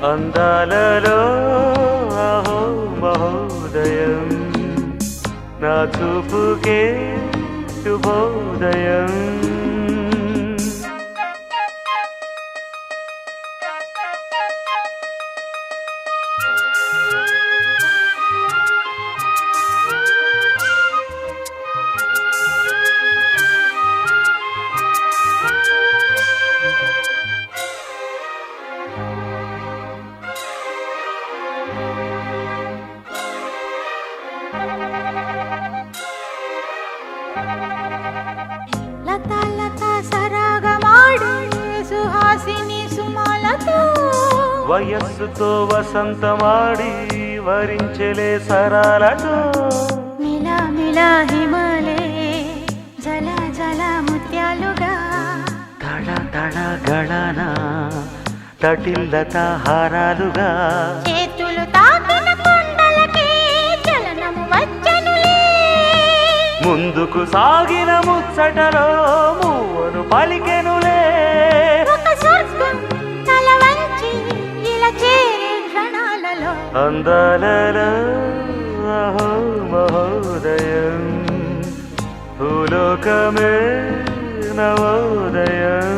అందాలలో అహో మహోదయం నా చూపుకే శుభోదయం లతా లతా సరాగమాడే సుహాసిని సుమాలతో వయస్సుతో వసంతమాడి వరించలే సరాలతో మిలా మిలా హిమలే జల జల ముత్యాలుగా తళ తళ గళన తటిల్లత హారాలుగా చేతులు తాకిన కొండలకే చలనము వచ్చనులే ముందుకు సాగిన ముచ్చటలో మూవను పలికెనులే ఒక స్వర్గం తల వంచి ఇలా చేరే క్షణాలలో అందాలలో అహో మహోదయం భూలోకమే నవోదయం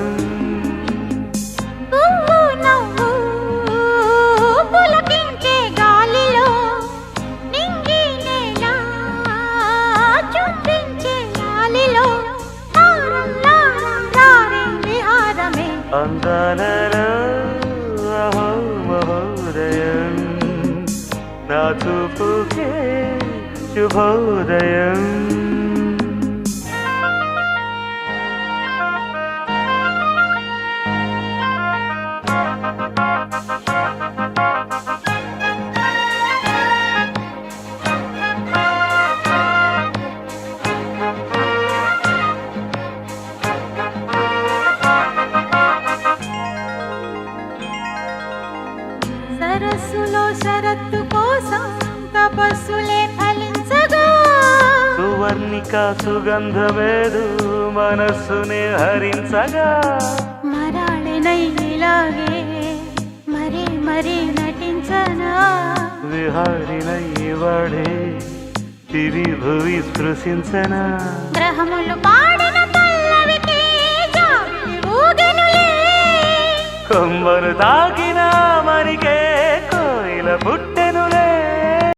పువ్వు నవ్వు పులకించే గాలిలో నింగి నేల చుంబించే గాలిలో తారం లారం రారే విహారమే అందాలలో అహో మహోదయం నా చూపుకే శుభోదయం సరస్సులో శరత్తు కోసం తపస్సులే ఫలించగా సువర్ణిక సుగంధమేదు మనస్సుని హరించగా మరాళినై ఇలాగే మరీ మరీ నటించనా విహారినై వాడే తిరి భువి స్పృశించనా గ్రహములు పాడిన పల్లవికి జాబిలి ఊగెనులే కొమ్మను తాకిన మరికే కోయిల పుట్ట